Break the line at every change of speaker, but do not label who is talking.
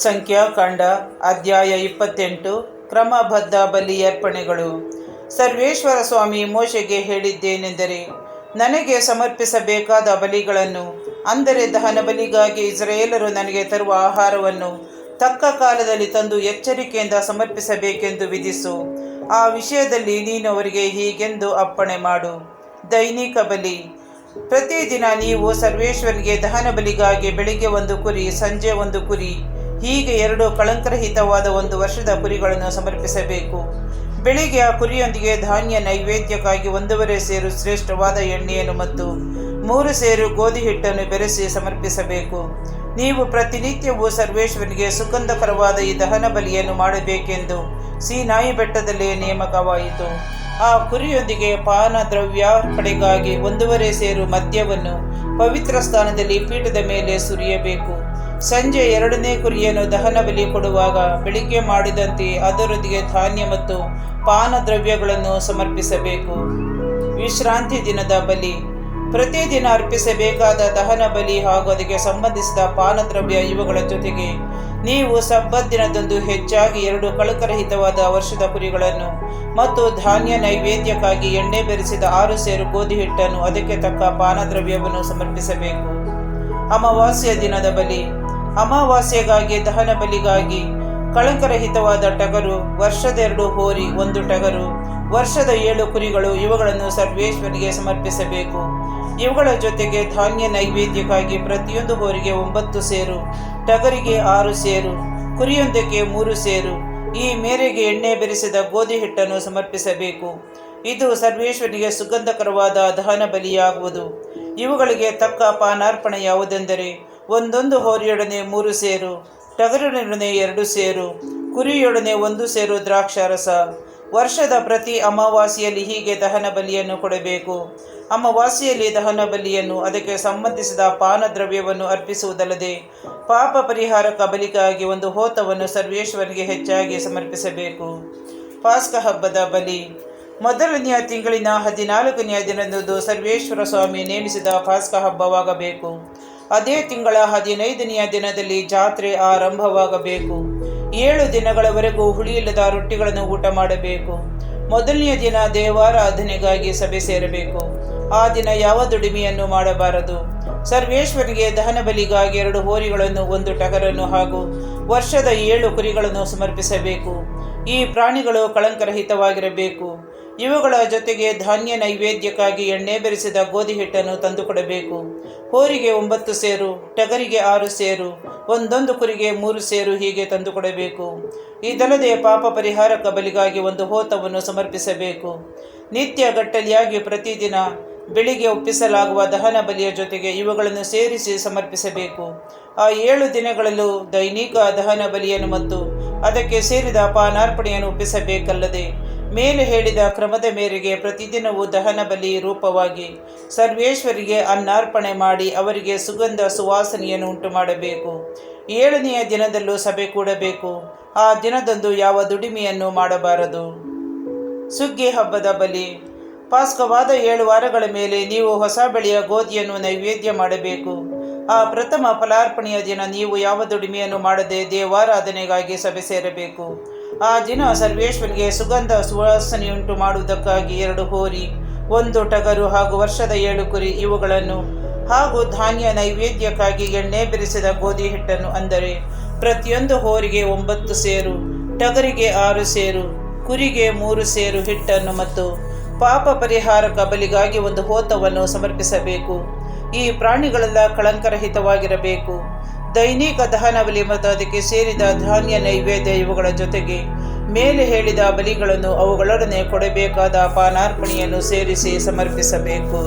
ಸಂಖ್ಯಾಕಾಂಡ ಅಧ್ಯಾಯ 28 ಕ್ರಮಬದ್ಧ ಬಲಿ ಅರ್ಪಣೆಗಳು. ಸರ್ವೇಶ್ವರ ಸ್ವಾಮಿ ಮೋಶೆಗೆ ಹೇಳಿದ್ದೇನೆಂದರೆ, ನನಗೆ ಸಮರ್ಪಿಸಬೇಕಾದ ಬಲಿಗಳನ್ನು, ಅಂದರೆ ದಹನ ಬಲಿಗಾಗಿ ಇಸ್ರಾಯೇಲರು ನನಗೆ ತರುವ ಆಹಾರವನ್ನು ತಕ್ಕ ಕಾಲದಲ್ಲಿ ತಂದು ಎಚ್ಚರಿಕೆಯಿಂದ ಸಮರ್ಪಿಸಬೇಕೆಂದು ವಿಧಿಸು. ಆ ವಿಷಯದಲ್ಲಿ ನೀನು ಅವರಿಗೆ ಹೀಗೆಂದು ಅಪ್ಪಣೆ ಮಾಡು. ದೈನಿಕ ಬಲಿ. ಪ್ರತಿದಿನ ನೀವು ಸರ್ವೇಶ್ವರನಿಗೆ ದಹನ ಬಲಿಗಾಗಿ ಬೆಳಿಗ್ಗೆ 1 ಕುರಿ, ಸಂಜೆ 1 ಕುರಿ, ಹೀಗೆ 2 ಕಳಂಕರಹಿತವಾದ 1 ವರ್ಷದ ಕುರಿಗಳನ್ನು ಸಮರ್ಪಿಸಬೇಕು. ಬೆಳಿಗ್ಗೆ ಆ ಕುರಿಯೊಂದಿಗೆ ಧಾನ್ಯ ನೈವೇದ್ಯಕ್ಕಾಗಿ 1.5 ಸೇರು ಶ್ರೇಷ್ಠವಾದ ಎಣ್ಣೆಯನ್ನು ಮತ್ತು 3 ಸೇರು ಗೋಧಿ ಹಿಟ್ಟನ್ನು ಬೆರೆಸಿ ಸಮರ್ಪಿಸಬೇಕು. ನೀವು ಪ್ರತಿನಿತ್ಯವೂ ಸರ್ವೇಶ್ವರನಿಗೆ ಸುಗಂಧಕರವಾದ ಈ ದಹನ ಬಲಿಯನ್ನು ಮಾಡಬೇಕೆಂದು ಸೀನಾಯಿ ಬೆಟ್ಟದಲ್ಲಿ ನೇಮಕವಾಯಿತು. ಆ ಕುರಿಯೊಂದಿಗೆ ಪಾನ ದ್ರವ್ಯಾರ್ಪಣೆಗಾಗಿ 1.5 ಸೇರು ಮದ್ಯವನ್ನು ಪವಿತ್ರ ಸ್ಥಾನದಲ್ಲಿ ಪೀಠದ ಮೇಲೆ ಸುರಿಯಬೇಕು. ಸಂಜೆ 2ನೇ ಕುರಿಯನ್ನು ದಹನ ಬಲಿ ಕೊಡುವಾಗ ಬೆಳಿಗ್ಗೆ ಮಾಡಿದಂತೆ ಅದರೊಂದಿಗೆ ಧಾನ್ಯ ಮತ್ತು ಪಾನ ದ್ರವ್ಯಗಳನ್ನು ಸಮರ್ಪಿಸಬೇಕು. ವಿಶ್ರಾಂತಿ ದಿನದ ಬಲಿ. ಪ್ರತಿದಿನ ಅರ್ಪಿಸಬೇಕಾದ ದಹನ ಬಲಿ ಹಾಗೂ ಅದಕ್ಕೆ ಸಂಬಂಧಿಸಿದ ಪಾನದ್ರವ್ಯ ಇವುಗಳ ಜೊತೆಗೆ ನೀವು ಸಬ್ಬತ್ ದಿನದಂದು ಹೆಚ್ಚಾಗಿ 2 ಕಳಂಕರಹಿತವಾದ ವರ್ಷದ ಕುರಿಗಳನ್ನು ಮತ್ತು ಧಾನ್ಯ ನೈವೇದ್ಯಕ್ಕಾಗಿ ಎಣ್ಣೆ ಬೆರೆಸಿದ 6 ಸೇರು ಗೋಧಿ ಹಿಟ್ಟನ್ನು ಅದಕ್ಕೆ ತಕ್ಕ ಪಾನದ್ರವ್ಯವನ್ನು ಸಮರ್ಪಿಸಬೇಕು. ಅಮಾವಾಸ್ಯ ದಿನದ ಬಲಿ. ಅಮಾವಾಸ್ಯೆಗಾಗಿ ದಹನ ಬಲಿಗಾಗಿ ಕಳಂಕರಹಿತವಾದ ಟಗರು, ವರ್ಷದ 2 ಹೋರಿ, 1 ಟಗರು, ವರ್ಷದ 7 ಕುರಿಗಳು ಇವುಗಳನ್ನು ಸರ್ವೇಶ್ವರನಿಗೆ ಸಮರ್ಪಿಸಬೇಕು. ಇವುಗಳ ಜೊತೆಗೆ ಧಾನ್ಯ ನೈವೇದ್ಯಕ್ಕಾಗಿ ಪ್ರತಿಯೊಂದು ಹೋರಿಗೆ 9 ಸೇರು, ಟಗರಿಗೆ 6 ಸೇರು, ಕುರಿಯೊಂದಕ್ಕೆ 3 ಸೇರು, ಈ ಮೇರೆಗೆ ಎಣ್ಣೆ ಬೆರೆಸಿದ ಗೋಧಿ ಹಿಟ್ಟನ್ನು ಸಮರ್ಪಿಸಬೇಕು. ಇದು ಸರ್ವೇಶ್ವರನಿಗೆ ಸುಗಂಧಕರವಾದ ದಹನ ಬಲಿಯಾಗುವುದು. ಇವುಗಳಿಗೆ ತಕ್ಕ ಪಾನಾರ್ಪಣೆ ಯಾವುದೆಂದರೆ, ಒಂದೊಂದು ಹೋರಿಯೊಡನೆ 3 ಸೇರು, ಟಗರಿನೊಡನೆ 2 ಸೇರು, ಕುರಿಯೊಡನೆ 1 ಸೇರು ದ್ರಾಕ್ಷಾರಸ. ವರ್ಷದ ಪ್ರತಿ ಅಮಾವಾಸ್ಯೆಯಲ್ಲಿ ಹೀಗೆ ದಹನ ಬಲಿಯನ್ನು ಕೊಡಬೇಕು. ಅಮಾವಾಸ್ಯೆಯಲ್ಲಿ ದಹನ ಬಲಿಯನ್ನು ಅದಕ್ಕೆ ಸಂಬಂಧಿಸಿದ ಪಾನದ್ರವ್ಯವನ್ನು ಅರ್ಪಿಸುವುದಲ್ಲದೆ ಪಾಪ ಪರಿಹಾರಕ ಬಲಿಗಾಗಿ 1 ಹೋತವನ್ನು ಸರ್ವೇಶ್ವರನಿಗೆ ಹೆಚ್ಚಾಗಿ ಸಮರ್ಪಿಸಬೇಕು. ಪಾಸ್ಕ ಹಬ್ಬದ ಬಲಿ. ಮೊದಲನೆಯ ತಿಂಗಳಿನ 14ನೆಯ ದಿನದಂದು ಸರ್ವೇಶ್ವರ ಸ್ವಾಮಿ ನೇಮಿಸಿದ ಪಾಸ್ಕ ಹಬ್ಬವಾಗಬೇಕು. ಅದೇ ತಿಂಗಳ 15ನೆಯ ದಿನದಲ್ಲಿ ಜಾತ್ರೆ ಆರಂಭವಾಗಬೇಕು. 7 ದಿನಗಳವರೆಗೂ ಹುಳಿಯಿಲ್ಲದ ರೊಟ್ಟಿಗಳನ್ನು ಊಟ ಮಾಡಬೇಕು. ಮೊದಲನೆಯ ದಿನ ದೇವಾರಾಧನೆಗಾಗಿ ಸಭೆ ಸೇರಬೇಕು. ಆ ದಿನ ಯಾವ ದುಡಿಮೆಯನ್ನು ಮಾಡಬಾರದು. ಸರ್ವೇಶ್ವರನಿಗೆ ದಹನ ಬಲಿಗಾಗಿ 2 ಹೋರಿಗಳನ್ನು, 1 ಟಗರನ್ನು ಹಾಗೂ ವರ್ಷದ 7 ಕುರಿಗಳನ್ನು ಸಮರ್ಪಿಸಬೇಕು. ಈ ಪ್ರಾಣಿಗಳು ಕಳಂಕರಹಿತವಾಗಿರಬೇಕು. ಇವುಗಳ ಜೊತೆಗೆ ಧಾನ್ಯ ನೈವೇದ್ಯಕ್ಕಾಗಿ ಎಣ್ಣೆ ಬೆರೆಸಿದ ಗೋಧಿ ಹಿಟ್ಟನ್ನು ತಂದುಕೊಡಬೇಕು. ಹೋರಿಗೆ 9 ಸೇರು, ಟಗರಿಗೆ 6 ಸೇರು, ಒಂದೊಂದು ಕುರಿಗೆ 3 ಸೇರು ಹೀಗೆ ತಂದುಕೊಡಬೇಕು. ಇದಲ್ಲದೆ ಪಾಪ ಪರಿಹಾರಕ ಬಲಿಗಾಗಿ 1 ಹೋತವನ್ನು ಸಮರ್ಪಿಸಬೇಕು. ನಿತ್ಯ ಗಟ್ಟಲೆಯಾಗಿ ಪ್ರತಿದಿನ ಬೆಳಿಗ್ಗೆ ಒಪ್ಪಿಸಲಾಗುವ ದಹನ ಬಲಿಯ ಜೊತೆಗೆ ಇವುಗಳನ್ನು ಸೇರಿಸಿ ಸಮರ್ಪಿಸಬೇಕು. ಆ 7 ದಿನಗಳಲ್ಲೂ ದೈನಿಕ ದಹನ ಬಲಿಯನ್ನು ಮತ್ತು ಅದಕ್ಕೆ ಸೇರಿದ ಪಾನಾರ್ಪಣೆಯನ್ನು ಒಪ್ಪಿಸಬೇಕಲ್ಲದೆ ಮೇಲೆ ಹೇಳಿದ ಕ್ರಮದ ಮೇರೆಗೆ ಪ್ರತಿದಿನವೂ ದಹನ ಬಲಿ ರೂಪವಾಗಿ ಸರ್ವೇಶ್ವರಿಗೆ ಅನ್ನಾರ್ಪಣೆ ಮಾಡಿ ಅವರಿಗೆ ಸುಗಂಧ ಸುವಾಸನೆಯನ್ನು ಉಂಟು ಮಾಡಬೇಕು. 7ನೆಯ ದಿನದಲ್ಲೂ ಸಭೆ ಕೂಡಬೇಕು. ಆ ದಿನದಂದು ಯಾವ ದುಡಿಮೆಯನ್ನು ಮಾಡಬಾರದು. ಸುಗ್ಗಿ ಹಬ್ಬದ ಬಲಿ. ಪಾಸ್ಕವಾದ 7 ವಾರಗಳ ಮೇಲೆ ನೀವು ಹೊಸ ಬೆಳೆಯ ಗೋಧಿಯನ್ನು ನೈವೇದ್ಯ ಮಾಡಬೇಕು. ಆ ಪ್ರಥಮ ಫಲಾರ್ಪಣೆಯ ದಿನ ನೀವು ಯಾವ ದುಡಿಮೆಯನ್ನು ಮಾಡದೆ ದೇವಾರಾಧನೆಗಾಗಿ ಸಭೆ ಸೇರಬೇಕು. ಆ ದಿನ ಸರ್ವೇಶ್ವರನಿಗೆ ಸುಗಂಧ ಸುವಾಸನೆಯುಂಟು ಮಾಡುವುದಕ್ಕಾಗಿ 2 ಹೋರಿ, 1 ಟಗರು ಹಾಗೂ ವರ್ಷದ 7 ಕುರಿ ಇವುಗಳನ್ನು ಹಾಗೂ ಧಾನ್ಯ ನೈವೇದ್ಯಕ್ಕಾಗಿ ಎಣ್ಣೆ ಬೆರೆಸಿದ ಗೋಧಿ ಹಿಟ್ಟನ್ನು, ಅಂದರೆ ಪ್ರತಿಯೊಂದು ಹೋರಿಗೆ 9 ಸೇರು, ಟಗರಿಗೆ 6 ಸೇರು, ಕುರಿಗೆ 3 ಸೇರು ಹಿಟ್ಟನ್ನು ಮತ್ತು ಪಾಪ ಪರಿಹಾರಕ ಬಲಿಗಾಗಿ 1 ಹೋತವನ್ನು ಸಮರ್ಪಿಸಬೇಕು. ಈ ಪ್ರಾಣಿಗಳೆಲ್ಲ ಕಳಂಕರಹಿತವಾಗಿರಬೇಕು. ದೈನಿಕ ದಹನ ಬಲಿ ಮತ್ತು ಅದಕ್ಕೆ ಸೇರಿದ ಧಾನ್ಯ ನೈವೇದ್ಯ ಇವುಗಳ ಜೊತೆಗೆ ಮೇಲೆ ಹೇಳಿದ ಬಲಿಗಳನ್ನು ಅವುಗಳೊಡನೆ ಕೊಡಬೇಕಾದ ಪಾನಾರ್ಪಣೆಯನ್ನು ಸೇರಿಸಿ ಸಮರ್ಪಿಸಬೇಕು.